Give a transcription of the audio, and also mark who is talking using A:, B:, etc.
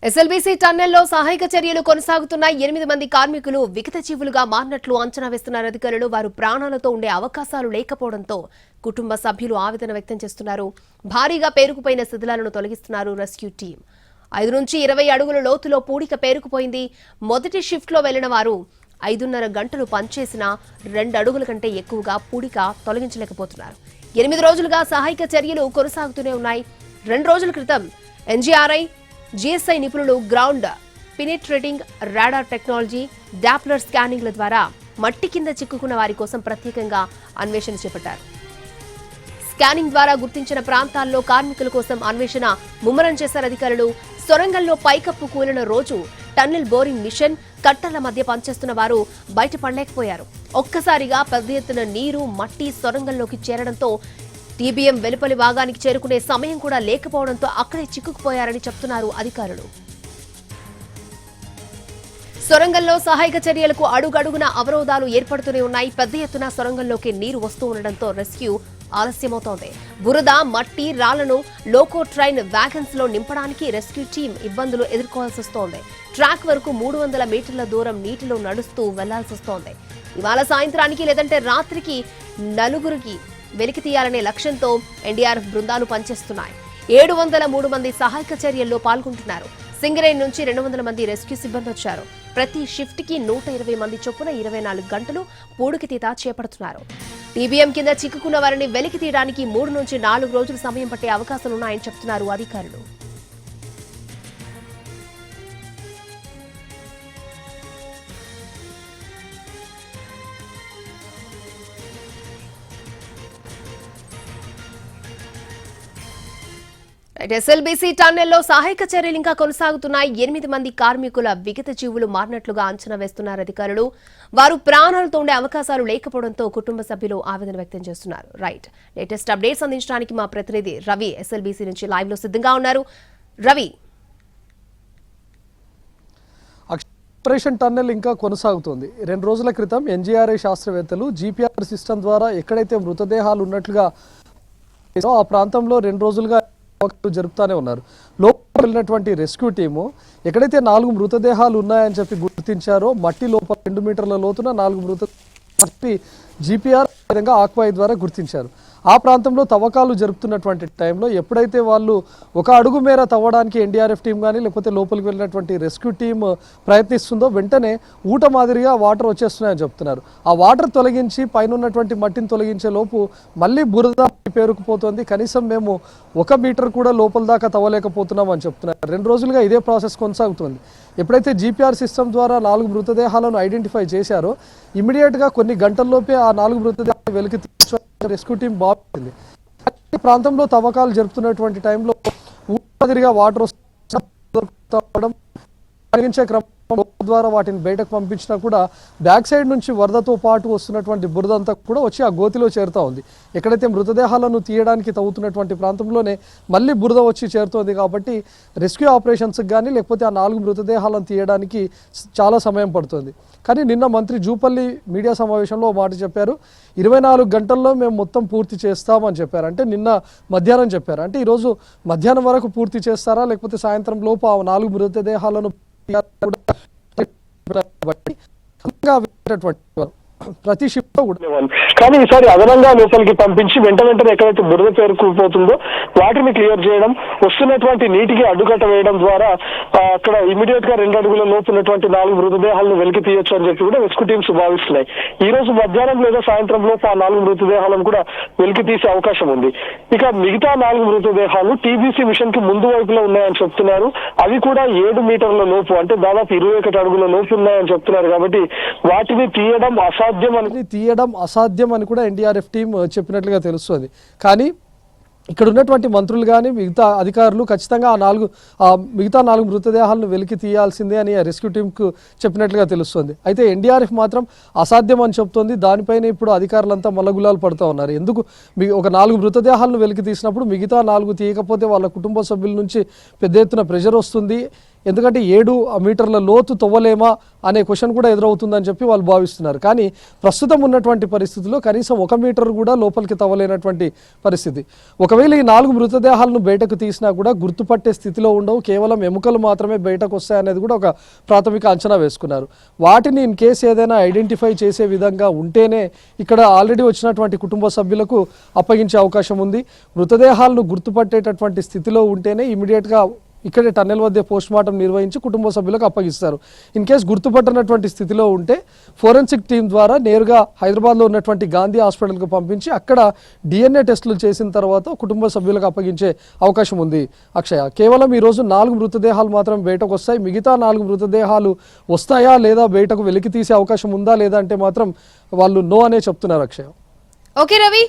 A: SLBC టన్నెల్లో సహాయక చర్యలు కొనసాగుతున్న 8 మంది కార్మికులు వికటజీవులుగా మారినట్లు అంచనా వేస్తున్నారు అధికారులు. వారు ప్రాణాలతో ఉండే అవకాశాలు లేకపోవడంతో కుటుంబ సభ్యులు ఆవేదన వ్యక్తం చేస్తున్నారు. భారీగా పేరుకుపోయిన శిథిలాలను తొలగిస్తున్నారు రెస్క్యూ టీం. 5 నుంచి 20 అడుగుల లోతులో పూడిక పేరుకుపోయింది. మొదటి షిఫ్ట్లో వెళ్లిన వారు 5.5 గంటలు పనిచేసినా 2 అడుగుల కంటే ఎక్కువగా పూడిక తొలగించలేకపోతున్నారు. 8 రోజులుగా సహాయక చర్యలు కొనసాగుతూనే ఉన్నాయి. 2 రోజుల క్రితం ఎన్జీఆర్ఐ జీఎస్ఐ నిపుణులు గ్రౌండ్ పినిట్రేటింగ్ రాడార్ టెక్నాలజీ డాప్లర్ స్కానింగ్ల ద్వారా మట్టి కింద చిక్కుకున్న వారి కోసం ప్రత్యేకంగా అన్వేషణ చేపట్టారు. స్కానింగ్ ద్వారా గుర్తించిన ప్రాంతాల్లో కార్మికుల కోసం అన్వేషణ ముమ్మరం చేశారు అధికారులు. సొరంగంలో పైకప్పు కూలిన రోజు టన్నెల్ బోరింగ్ మిషన్ కట్టల మధ్య పనిచేస్తున్న వారు బయటపడలేకపోయారు. ఒక్కసారిగా పెద్ద ఎత్తున నీరు మట్టి సొరంగంలోకి చేరడంతో టీబీఎం వెలుపలి భాగానికి చేరుకునే సమయం కూడా లేకపోవడంతో అక్కడే చిక్కుకుపోయారని చెప్తున్నారు అధికారులు. సొరంగంలో సహాయక చర్యలకు అడుగడుగున అవరోధాలు ఏర్పడుతూనే ఉన్నాయి. పెద్ద ఎత్తున సొరంగంలోకి నీరు వస్తూ ఉండడంతో రెస్క్యూ ఆలస్యమవుతోంది. బురద, మట్టి, రాళ్లను లోకో ట్రైన్ వ్యాగన్స్ లో నింపడానికి రెస్క్యూ టీం ఇబ్బందులు ఎదుర్కోవాల్సి వస్తోంది. ట్రాక్ వరకు 300 మీటర్ల దూరం నీటిలో నడుస్తూ వెళ్లాల్సి వస్తోంది. ఇవాళ సాయంత్రానికి లేదంటే రాత్రికి 4 వెలికి తీయాలనే లక్ష్యంతో ఎన్డీఆర్ఎఫ్ బృందాలు పనిచేస్తున్నాయి. 703 మంది సహాయక చర్యల్లో పాల్గొంటున్నారు. సింగరేన్ నుంచి 200 మంది రెస్క్యూ సిబ్బంది వచ్చారు. ప్రతి షిఫ్ట్ కి 120 మంది చొప్పున 24 గంటలు పూడికతీత చేపడుతున్నారు. టీబీఎం కింద చిక్కుకున్న వారిని వెలికి తీయడానికి 3 నుంచి 4 రోజులు సమయం పట్టే అవకాశాలున్నాయని చెప్తున్నారు అధికారులు. ఎస్ఎల్బీసీ టన్నెల్లో సహాయక చర్యలు ఇంకా కొనసాగుతున్నాయి. 8 మంది కార్మికుల విగత జీవులు మారినట్లుగా అంచనా వేస్తున్నారు అధికారులు. వారు ప్రాణాలతో ఉండే అవకాశాలు లేకపోవడంతో కుటుంబ సభ్యులు ఆవేదన వ్యక్తం చేస్తున్నారు. లేటెస్ట్ అప్డేట్స్ అందించడానికి మా ప్రతినిధి రవి ఎస్ఎల్బీసీ నుంచి లైవ్ లో సిద్ధంగా ఉన్నారు. రవి,
B: ఆపరేషన్ టన్నెల్ ఇంకా కొనసాగుతోంది. 2 రోజుల క్రితం ఎన్జీఆర్ఐ శాస్త్రవేత్తలు జీపీఆర్ సిస్టమ్ ద్వారా ఎక్కడైతే మృతదేహాలు ఉన్నట్లుగా ఆ ప్రాంతంలో 2 రోజులుగా జరుపుతానే ఉన్నారు. లోపల వెళ్ళినటువంటి రెస్క్యూ టీము ఎక్కడైతే 4 మృతదేహాలు ఉన్నాయని చెప్పి గుర్తించారో మట్టి లోపల 2 మీటర్ల లోతున 4 మృతదేహాలు జీపీఆర్ విధంగా ఆక్వాయి ద్వారా గుర్తించారు. ఆ ప్రాంతంలో తవ్వకాలు జరుపుతున్నటువంటి టైంలో ఎప్పుడైతే వాళ్ళు 1 అడుగు మేర తవ్వడానికి ఎన్డీఆర్ఎఫ్ టీం కానీ లేకపోతే లోపలికి వెళ్ళినటువంటి రెస్క్యూ టీం ప్రయత్నిస్తుందో వెంటనే ఊట మాదిరిగా వాటర్ వచ్చేస్తున్నాయని చెప్తున్నారు. ఆ వాటర్ తొలగించి పైన ఉన్నటువంటి మట్టిని తొలగించే లోపు మళ్ళీ బురద పేరుకుపోతుంది. కనీసం మేము 1 మీటర్ కూడా లోపల దాకా తవ్వలేకపోతున్నాం అని చెప్తున్నారు. 2 రోజులుగా ఇదే ప్రాసెస్ కొనసాగుతుంది. ఎప్పుడైతే జీపీఆర్ సిస్టమ్ ద్వారా 4 మృతదేహాలను ఐడెంటిఫై చేశారో ఇమీడియట్గా కొన్ని గంటల్లోపే ఆ 4 మృతదేహాలు వెలికి రెస్క్యూ టీం బాగుంది. ప్రాంతంలో తవ్వకాలు జరుపుతున్నటువంటి టైంలో ఊపిరిగా వాటర్ కలిగించే క్రమం ద్వారా వాటిని బయటకు పంపించినా కూడా బ్యాక్ సైడ్ నుంచి వరదతో పాటు వస్తున్నటువంటి బురదంతా కూడా వచ్చి ఆ గోతిలో చేరుతూ ఉంది. ఎక్కడైతే మృతదేహాలను తీయడానికి తవ్వుతున్నటువంటి ప్రాంతంలోనే మళ్ళీ బురద వచ్చి చేరుతోంది. కాబట్టి రెస్క్యూ ఆపరేషన్స్కి కానీ లేకపోతే ఆ 4 మృతదేహాలను తీయడానికి చాలా సమయం పడుతుంది. కానీ నిన్న మంత్రి జూపల్లి మీడియా సమావేశంలో మాట చెప్పారు, 24 గంటల్లో మేము మొత్తం పూర్తి చేస్తామని చెప్పారు. అంటే నిన్న మధ్యాహ్నం చెప్పారు. అంటే ఈరోజు మధ్యాహ్నం వరకు పూర్తి చేస్తారా లేకపోతే సాయంత్రం లోపు ఆ 4 మృతదేహాలను ప్రతి షిఫ్ట్ లో
C: కానీ ఈసారి అదనంగా లోపలికి పంపించి వెంటనే ఎక్కడైతే బురద పేరుకుపోతుందో వాటిని క్లియర్ చేయడం, వస్తున్నటువంటి నీటికి అడ్డుకట్ట వేయడం ద్వారా అక్కడ ఇమీడియట్ గా 2 అడుగుల లోపు ఉన్నటువంటి 4 మృతదేహాలను వెలికి తీయొచ్చు అని చెప్పి కూడా రెస్క్యూ టీమ్స్ భావిస్తున్నాయి. ఈ రోజు మధ్యాహ్నం లేదా సాయంత్రం లోపు ఆ 4 మృతదేహాలను కూడా వెలికి తీసే అవకాశం ఉంది. ఇక మిగతా 4 మృతదేహాలు టీబీసీ మిషన్ కి ముందు వైపులో ఉన్నాయని చెప్తున్నారు. అవి కూడా 7 మీటర్ల లోపు అంటే దాదాపు 21 అడుగుల లోపు ఉన్నాయని చెప్తున్నారు. కాబట్టి వాటిని తీయడం
B: అసాధ్యం అని కూడా ఎన్డీఆర్ఎఫ్ టీం చెప్పినట్లుగా తెలుస్తుంది. కానీ ఇక్కడ ఉన్నటువంటి మంత్రులు కానీ మిగతా అధికారులు ఖచ్చితంగా మిగతా 4 మృతదేహాలను వెలికి తీయాల్సిందే అని రెస్క్యూ టీంకు చెప్పినట్లుగా తెలుస్తుంది. అయితే ఎన్డీఆర్ఎఫ్ మాత్రం అసాధ్యం అని చెప్తోంది. దానిపైన ఇప్పుడు అధికారులంతా మల్లగులాలు పడుతూ ఉన్నారు. ఎందుకు ఒక 4 మృతదేహాలను వెలికి తీసినప్పుడు మిగతా 4 తీయకపోతే వాళ్ళ కుటుంబ సభ్యుల నుంచి పెద్ద ఎత్తున ప్రెషర్ వస్తుంది. ఎందుకంటే 7 మీటర్ల లోతు తవ్వలేమా అనే క్వశ్చన్ కూడా ఎదురవుతుందని చెప్పి వాళ్ళు భావిస్తున్నారు. కానీ ప్రస్తుతం ఉన్నటువంటి పరిస్థితుల్లో కనీసం 1 మీటర్ కూడా లోపలికి తవ్వలేనటువంటి పరిస్థితి. ఒకవేళ ఈ 4 మృతదేహాలను బయటకు తీసినా కూడా గుర్తుపట్టే స్థితిలో ఉండవు, కేవలం ఎముకలు మాత్రమే బయటకు వస్తాయనేది కూడా ఒక ప్రాథమిక అంచనా వేసుకున్నారు. వాటిని ఇన్ కేసు ఏదైనా ఐడెంటిఫై చేసే విధంగా ఉంటేనే ఇక్కడ ఆల్రెడీ వచ్చినటువంటి కుటుంబ సభ్యులకు అప్పగించే అవకాశం ఉంది. మృతదేహాలను గుర్తుపట్టేటటువంటి స్థితిలో ఉంటేనే ఇమీడియట్గా ఇక్కడే టన్నెల్ వద్ద పోస్ట్ మార్టం నిర్వహించి కుటుంబ సభ్యులకు అప్పగిస్తారు. ఇన్ కేసు గుర్తుపట్టనటువంటి స్థితిలో ఉంటే ఫోరెన్సిక్ టీం ద్వారా నేరుగా హైదరాబాద్లో ఉన్నటువంటి గాంధీ హాస్పిటల్కు పంపించి అక్కడ DNA టెస్టులు చేసిన తర్వాత కుటుంబ సభ్యులకు అప్పగించే అవకాశం ఉంది. అక్షయ, కేవలం ఈరోజు 4 మృతదేహాలు మాత్రం బయటకు వస్తాయి. మిగతా 4 మృతదేహాలు వస్తాయా లేదా, బయటకు వెలికి తీసే అవకాశం ఉందా లేదా అంటే మాత్రం వాళ్ళు నో అనే చెప్తున్నారు. అక్షయ.
A: ఓకే రవి.